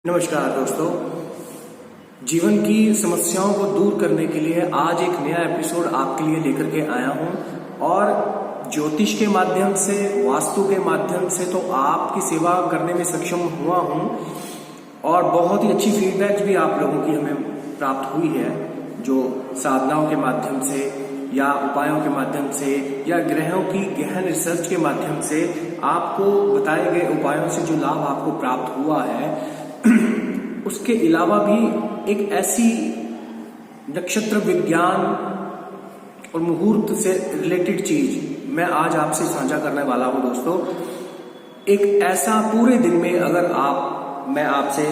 नमस्कार दोस्तों, जीवन की समस्याओं को दूर करने के लिए आज एक नया एपिसोड आपके लिए लेकर के आया हूं और ज्योतिष के माध्यम से, वास्तु के माध्यम से तो आपकी सेवा करने में सक्षम हुआ हूं और बहुत ही अच्छी फीडबैक भी आप लोगों की हमें प्राप्त हुई है, जो साधनाओं के माध्यम से या उपायों के माध्यम से या ग्रहों की गहन रिसर्च के माध्यम से आपको बताए गए उपायों से जो लाभ आपको प्राप्त हुआ है उसके अलावा भी एक ऐसी नक्षत्र विज्ञान और मुहूर्त से रिलेटेड चीज मैं आज आपसे साझा करने वाला हूं दोस्तों। एक ऐसा पूरे दिन में अगर मैं आपसे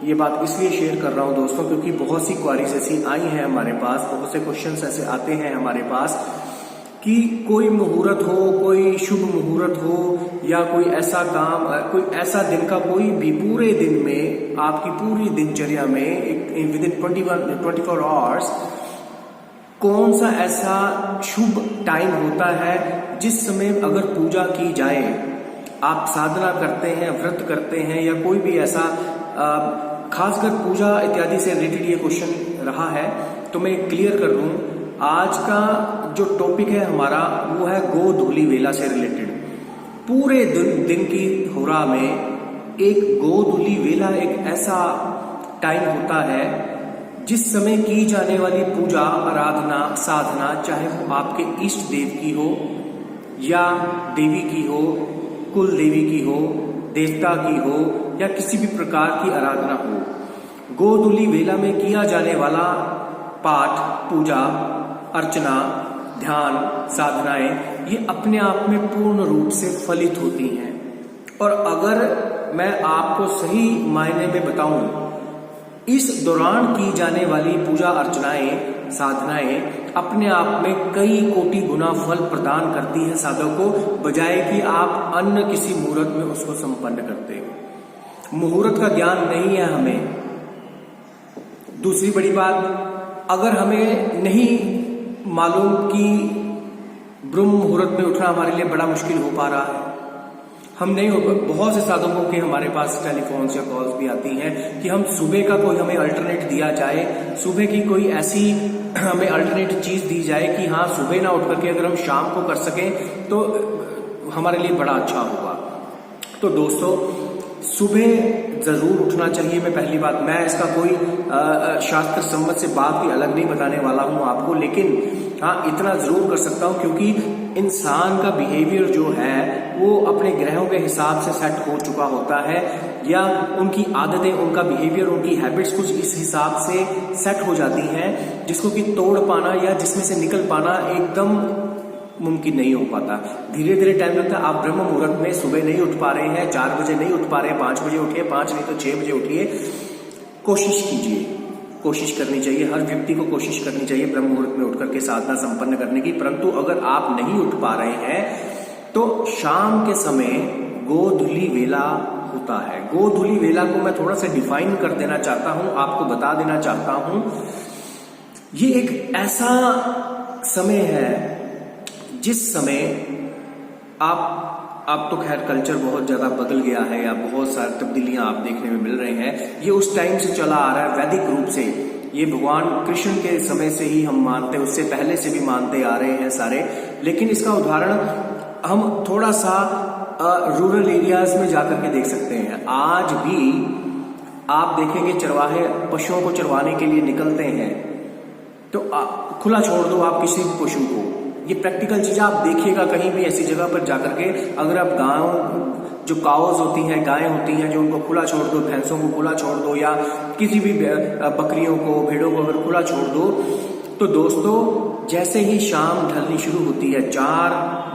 ये बात इसलिए शेयर कर रहा हूं दोस्तों क्योंकि बहुत सी क्वारीज ऐसी आई हैं हमारे पास, बहुत से क्वेश्चंस ऐसे आते हैं हमारे पास कि कोई मुहूर्त हो, कोई शुभ मुहूर्त हो या कोई ऐसा काम, कोई ऐसा दिन का कोई भी पूरे दिन में आपकी पूरी दिनचर्या में विद इन 24 आवर्स कौन सा ऐसा शुभ टाइम होता है जिस समय अगर पूजा की जाए, आप साधना करते हैं, व्रत करते हैं या कोई भी ऐसा खासकर पूजा इत्यादि से रिलेटेड ये क्वेश्चन रहा है, तो मैं क्लियर कर दूं। आज का जो टॉपिक है हमारा वो है गोधूलि वेला से रिलेटेड। पूरे दिन की होरा में एक गोधूलि वेला एक ऐसा टाइम होता है जिस समय की जाने वाली पूजा, आराधना, साधना, चाहे वो आपके इष्ट देव की हो या देवी की हो, कुल देवी की हो, देवता की हो या किसी भी प्रकार की आराधना हो, गोधूलि वेला में किया जाने वाला पाठ, पूजा, अर्चना, ध्यान, साधनाएं ये अपने आप में पूर्ण रूप से फलित होती हैं। और अगर मैं आपको सही मायने में बताऊं, इस दौरान की जाने वाली पूजा अर्चनाएं, साधनाएं अपने आप में कई कोटि गुना फल प्रदान करती है साधक को, बजाय कि आप अन्य किसी मुहूर्त में उसको संपन्न करते हो। मुहूर्त का ज्ञान नहीं है हमें। दूसरी बड़ी बात, अगर हमें नहीं मालूम कि ब्रह्म मुहूर्त में उठना हमारे लिए बड़ा मुश्किल हो पा रहा है, हम नहीं हो, बहुत से साधकों के हमारे पास टेलीफोन या कॉल्स भी आती हैं कि हम सुबह का कोई हमें अल्टरनेट दिया जाए, सुबह की कोई ऐसी हमें अल्टरनेट चीज दी जाए कि हाँ सुबह ना उठ करके अगर हम शाम को कर सकें तो हमारे लिए बड़ा अच्छा होगा। तो दोस्तों, सुबह जरूर उठना चाहिए। मैं पहली बात, मैं इसका कोई शास्त्र सम्मत से बात भी अलग नहीं बताने वाला हूं आपको, लेकिन हाँ इतना जरूर कर सकता हूं क्योंकि इंसान का बिहेवियर जो है वो अपने ग्रहों के हिसाब से सेट हो चुका होता है, या उनकी आदतें, उनका बिहेवियर, उनकी हैबिट्स कुछ इस हिसाब से सेट हो जाती हैं जिसको कि तोड़ पाना या जिसमें से निकल पाना एकदम मुमकिन नहीं हो पाता। धीरे धीरे टाइम लगता है। आप ब्रह्म मुहूर्त में सुबह नहीं उठ पा रहे हैं, 4 बजे नहीं उठ पा रहे हैं, 5 बजे उठिए, 5 नहीं तो 6 बजे उठिए, कोशिश कीजिए, कोशिश करनी चाहिए। हर व्यक्ति को कोशिश करनी चाहिए ब्रह्म मुहूर्त में उठ करके साधना संपन्न करने की। परंतु अगर आप नहीं उठ पा रहे हैं तो शाम के समय गोधूलि वेला होता है। गोधूलि वेला को मैं थोड़ा सा डिफाइन कर देना चाहता हूं, आपको बता देना चाहता हूं। ये एक ऐसा समय है जिस समय आप तो खैर कल्चर बहुत ज्यादा बदल गया है या बहुत सारी तब्दीलियां आप देखने में मिल रहे हैं। ये उस टाइम से चला आ रहा है वैदिक रूप से। ये भगवान कृष्ण के समय से ही हम मानते, उससे पहले से भी मानते आ रहे हैं सारे। लेकिन इसका उदाहरण हम थोड़ा सा रूरल एरियाज में जाकर के देख सकते हैं। आज भी आप देखेंगे चरवाहे पशुओं को चरवाने के लिए निकलते हैं, तो खुला छोड़ दो आप किसी भी पशु को। ये प्रैक्टिकल चीज आप देखिएगा कहीं भी ऐसी जगह पर जाकर के। अगर आप गांव जो काउज होती हैं, गायें होती हैं, जो उनको खुला छोड़ दो, भैंसों को खुला छोड़ दो या किसी भी बकरियों को, भेड़ों को अगर खुला छोड़ दो, तो दोस्तों जैसे ही शाम ढलनी शुरू होती है, 4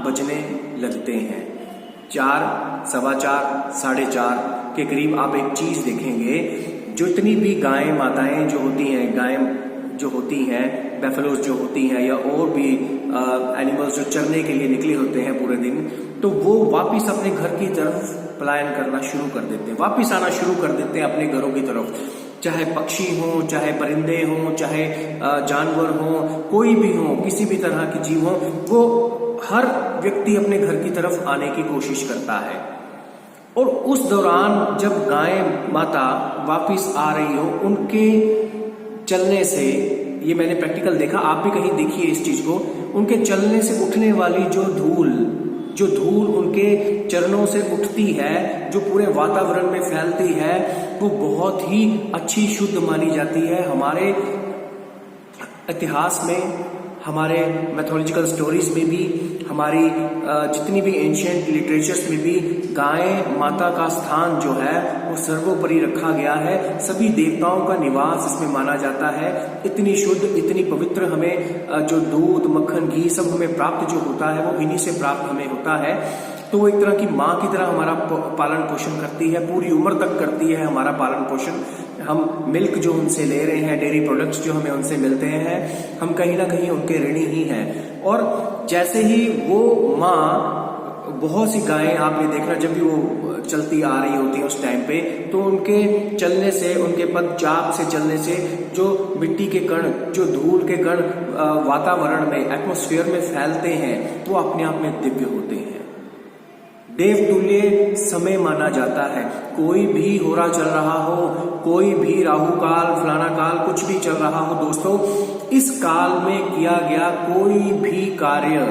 बजने लगते हैं, 4, सवा 4, 4:30 के करीब आप एक चीज देखेंगे, जो इतनी भी गायें माताएं जो होती हैं, गायें जो होती हैं, बेफलोज जो होती हैं या और भी एनिमल्स जो चरने के लिए निकले होते हैं पूरे दिन, तो वो वापिस अपने घर की तरफ पलायन करना शुरू कर देते हैं, वापिस आना शुरू कर देते हैं अपने घरों की तरफ। चाहे पक्षी हो, चाहे परिंदे हो, चाहे जानवर हो, कोई भी हो, किसी भी तरह के जीव हो, वो हर व्यक्ति अपने घर की तरफ आने की कोशिश करता है। और उस दौरान जब गाय माता वापिस आ रही हो, उनके चलने से, ये मैंने प्रैक्टिकल देखा, आप भी कहीं देखिए इस चीज को, उनके चलने से उठने वाली जो धूल उनके चरणों से उठती है, जो पूरे वातावरण में फैलती है, वो बहुत ही अच्छी शुद्ध मानी जाती है। हमारे इतिहास में, हमारे मैथोलॉजिकल स्टोरीज में भी, हमारी जितनी भी एंशिएंट लिटरेचर्स में भी गाय माता का स्थान जो है वो सर्वोपरि रखा गया है। सभी देवताओं का निवास इसमें माना जाता है। इतनी शुद्ध, इतनी पवित्र हमें जो दूध, मक्खन, घी सब हमें प्राप्त जो होता है वो इन्हीं से प्राप्त हमें होता है। तो वो एक तरह की माँ की तरह हमारा पालन पोषण करती है, पूरी उम्र तक करती है हमारा पालन पोषण। हम मिल्क जो उनसे ले रहे हैं, डेयरी प्रोडक्ट्स जो हमें उनसे मिलते हैं, हम कहीं ना कहीं उनके ऋणी ही हैं। और जैसे ही वो माँ, बहुत सी गायें आपने देखना जब भी वो चलती आ रही होती है उस टाइम पे, तो उनके चलने से, उनके पदचाप से चलने से जो मिट्टी के कण, जो धूल के कण वातावरण में, एटमॉस्फेयर में फैलते हैं, वो अपने आप में दिव्य होते हैं। देवतुल्य समय माना जाता है। कोई भी होरा चल रहा हो, कोई भी राहु काल, फलाना काल, कुछ भी चल रहा हो दोस्तों, इस काल में किया गया कोई भी कार्य,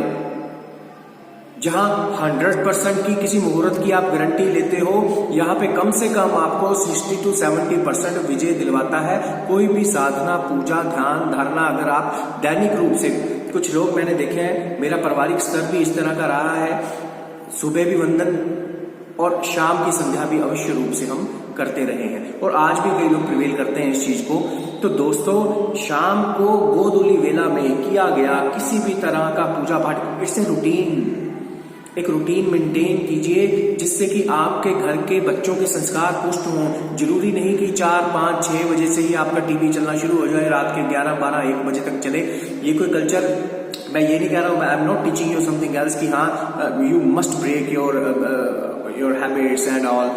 जहां 100% की किसी मुहूर्त की आप गारंटी लेते हो, यहाँ पे कम से कम आपको 60 to 70% विजय दिलवाता है। कोई भी साधना, पूजा, ध्यान, धारणा अगर आप दैनिक रूप से, कुछ लोग मैंने देखे हैं, मेरा पारिवारिक स्तर भी इस तरह का रहा है, सुबह भी वंदन और शाम की संध्या भी अवश्य रूप से हम करते रहे हैं, और आज भी कई लोग प्रिवेल करते हैं इस चीज को। तो दोस्तों, शाम को गोधूली वेला में किया गया किसी भी तरह का पूजा पाठ, इससे एक रूटीन मेंटेन कीजिए, जिससे कि आपके घर के बच्चों के संस्कार पुष्ट हों। जरूरी नहीं कि 4, 5, 6 बजे से ही आपका टीवी चलना शुरू हो जाए, रात के 11, 12, 1 बजे तक चले। ये कोई कल्चर, मैं ये नहीं कह रहा हूँ, I am not teaching you something else कि हाँ you must break your habits and all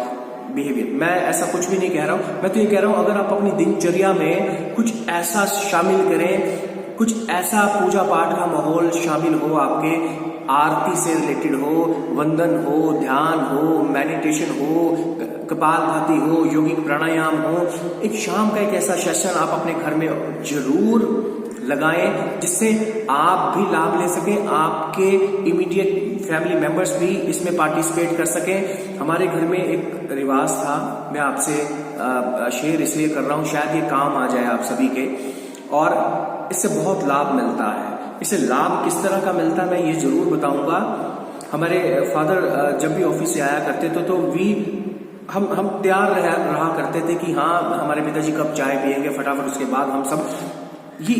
behaviour. मैं ऐसा कुछ भी नहीं कह रहा हूँ। मैं तो ये कह रहा हूँ, अगर आप अपनी दिनचर्या में कुछ ऐसा शामिल करें, कुछ ऐसा पूजा पाठ का माहौल शामिल हो, आपके आरती से रिलेटेड हो, वंदन हो, ध्यान हो, मेडिटेशन हो, कपालभाति हो, योगिक प्राणायाम हो, एक शाम का एक ऐसा सेशन आप अपने घर में जरूर लगाएं, जिससे आप भी लाभ ले सकें, आपके इमीडिएट फैमिली मेंबर्स भी इसमें पार्टिसिपेट कर सकें। हमारे घर में एक रिवाज था, मैं आपसे शेयर इसलिए कर रहा हूं, शायद ये काम आ जाए आप सभी के, और इससे बहुत लाभ मिलता है। इससे लाभ किस तरह का मिलता है मैं ये जरूर बताऊंगा। हमारे फादर जब भी ऑफिस से आया करते थे तो हम तैयार रहा करते थे कि हाँ हमारे पिताजी कब चाय पियेंगे, फटाफट उसके बाद हम सब, ये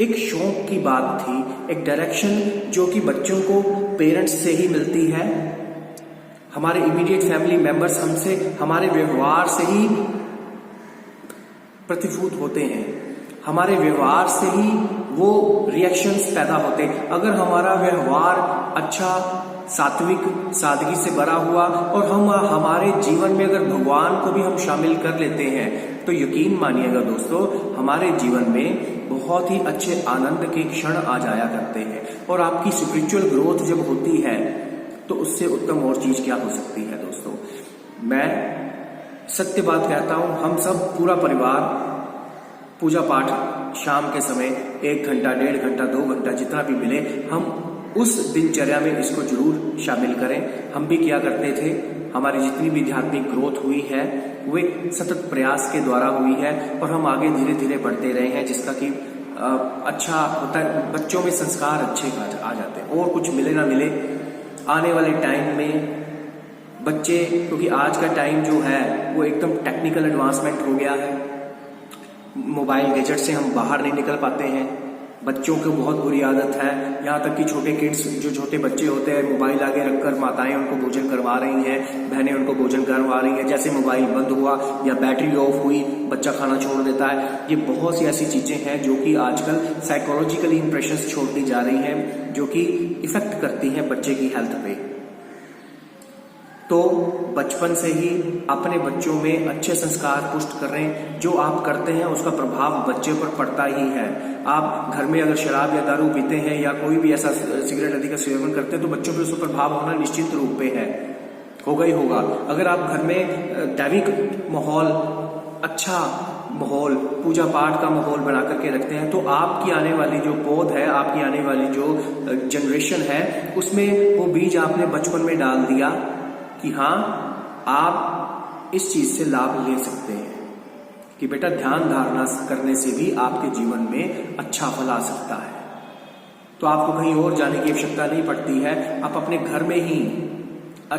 एक शौक की बात थी, एक डायरेक्शन जो कि बच्चों को पेरेंट्स से ही मिलती है। हमारे इमीडिएट फैमिली मेंबर्स हमसे, हमारे व्यवहार से ही प्रतिभूत होते हैं, हमारे व्यवहार से ही वो रिएक्शंस पैदा होते हैं। अगर हमारा व्यवहार अच्छा, सात्विक, सादगी से भरा हुआ, और हम हमारे जीवन में अगर भगवान को भी हम शामिल कर लेते हैं, तो यकीन मानिएगा दोस्तों, हमारे जीवन में बहुत ही अच्छे आनंद के क्षण आ जाया करते हैं। और आपकी स्पिरिचुअल ग्रोथ जब होती है तो उससे उत्तम और चीज क्या हो सकती है दोस्तों। मैं सत्य बात कहता हूं, हम सब पूरा परिवार पूजा पाठ शाम के समय 1 घंटा, 1.5 घंटा, 2 घंटा जितना भी मिले, हम उस दिनचर्या में इसको जरूर शामिल करें। हम भी किया करते थे। हमारी जितनी भी आध्यात्मिक ग्रोथ हुई है वो एक सतत प्रयास के द्वारा हुई है, और हम आगे धीरे धीरे बढ़ते रहे हैं, जिसका कि अच्छा होता है। बच्चों में संस्कार अच्छे आ जाते हैं, और कुछ मिले ना मिले आने वाले टाइम में बच्चे, क्योंकि आज का टाइम जो है वो एकदम टेक्निकल एडवांसमेंट हो गया है। मोबाइल गैजेट से हम बाहर नहीं निकल पाते हैं। बच्चों को बहुत बुरी आदत है, यहाँ तक कि छोटे किड्स, जो छोटे बच्चे होते हैं, मोबाइल आगे रखकर माताएं उनको भोजन करवा रही हैं, बहनें उनको भोजन करवा रही हैं। जैसे मोबाइल बंद हुआ या बैटरी ऑफ हुई, बच्चा खाना छोड़ देता है। ये बहुत सी ऐसी चीजें हैं जो कि आजकल साइकोलॉजिकली इंप्रेशंस छोड़ती जा रही हैं, जो कि इफेक्ट करती हैं बच्चे की हेल्थ पे। तो बचपन से ही अपने बच्चों में अच्छे संस्कार पुष्ट करें। जो आप करते हैं उसका प्रभाव बच्चे पर पड़ता ही है। आप घर में अगर शराब या दारू पीते हैं या कोई भी ऐसा सिगरेट आदि का सेवन करते हैं तो बच्चों पर उसका प्रभाव होना निश्चित रूप पे है, होगा ही होगा। अगर आप घर में दैविक माहौल, अच्छा माहौल, पूजा पाठ का माहौल बना करके रखते हैं तो आपकी आने वाली जो पौध है, आपकी आने वाली जो जनरेशन है, उसमें वो बीज आपने बचपन में डाल दिया कि हाँ आप इस चीज से लाभ ले सकते हैं कि बेटा ध्यान धारणा करने से भी आपके जीवन में अच्छा फल आ सकता है। तो आपको कहीं और जाने की आवश्यकता नहीं पड़ती है, आप अपने घर में ही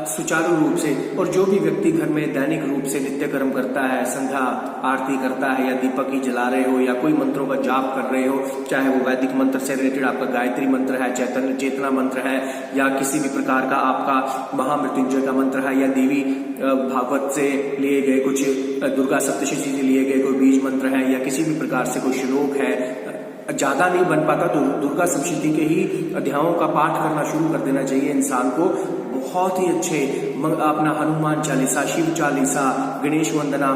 सुचारू रूप से, और जो भी व्यक्ति घर में दैनिक रूप से नित्य कर्म करता है, संध्या आरती करता है, या दीपक ही जला रहे हो, या कोई मंत्रों का जाप कर रहे हो, चाहे वो वैदिक मंत्र से रिलेटेड आपका गायत्री मंत्र है, चेतना मंत्र है, या किसी भी प्रकार का आपका महामृत्युंजय का मंत्र है, या देवी भागवत से लिए गए कुछ, दुर्गा सप्तशती से लिए गए कोई बीज मंत्र है, या किसी भी प्रकार से कोई श्लोक है, ज्यादा नहीं बन पाता तो दुर्गा सप्तशती के ही अध्यायों का पाठ करना शुरू कर देना चाहिए इंसान को। बहुत ही अच्छे अपना हनुमान चालीसा, शिव चालीसा, गणेश वंदना,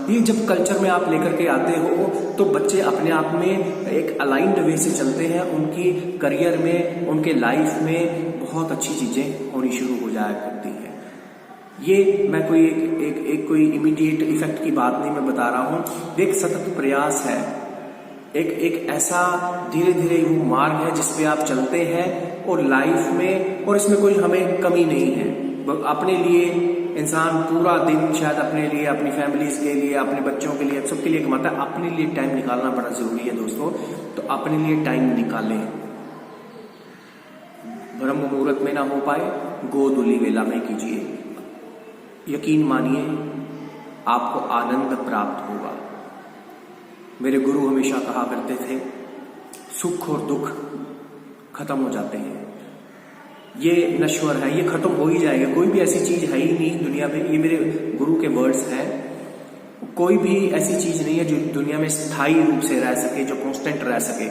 ये जब कल्चर में आप लेकर के आते हो तो बच्चे अपने आप में एक अलाइंड वे से चलते हैं, उनकी करियर में, उनके लाइफ में बहुत अच्छी चीजें होनी शुरू हो जाया करती है। ये मैं कोई एक कोई इमीडिएट इफेक्ट की बात नहीं मैं बता रहा हूं, एक सतत प्रयास है, एक ऐसा धीरे धीरे वो मार्ग है जिसपे आप चलते हैं और लाइफ में, और इसमें कोई हमें कमी नहीं है। अपने लिए इंसान पूरा दिन शायद अपने लिए, अपनी फैमिलीज के लिए, अपने बच्चों के लिए, सबके लिए कमाता है, अपने लिए टाइम निकालना बड़ा जरूरी है दोस्तों। तो अपने लिए टाइम निकालें, ब्रह्म मुहूर्त में ना हो पाए, गोधूली वेला में कीजिए, यकीन मानिए आपको आनंद प्राप्त होगा। मेरे गुरु हमेशा कहा करते थे सुख और दुख खत्म हो जाते हैं, ये नश्वर है, ये खत्म हो ही जाएगा, कोई भी ऐसी चीज है ही नहीं दुनिया में, ये मेरे गुरु के वर्ड्स हैं। कोई भी ऐसी चीज नहीं है जो दुनिया में स्थायी रूप से रह सके, जो कांस्टेंट रह सके।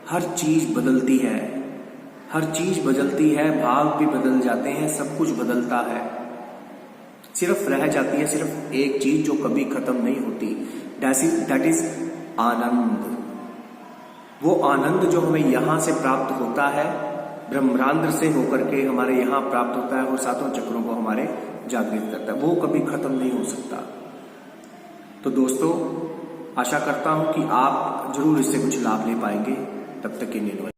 हर चीज बदलती है, हर चीज बदलती है, भाव भी बदल जाते हैं, सब कुछ बदलता है। सिर्फ रह जाती है सिर्फ एक चीज जो कभी खत्म नहीं होती, दैट इज आनंद। वो आनंद जो हमें यहां से प्राप्त होता है, ब्रह्मांड से होकर के हमारे यहां प्राप्त होता है, वो सातों चक्रों को हमारे जागृत करता है, वो कभी खत्म नहीं हो सकता। तो दोस्तों आशा करता हूं कि आप जरूर इससे कुछ लाभ ले पाएंगे। तब तक के लिए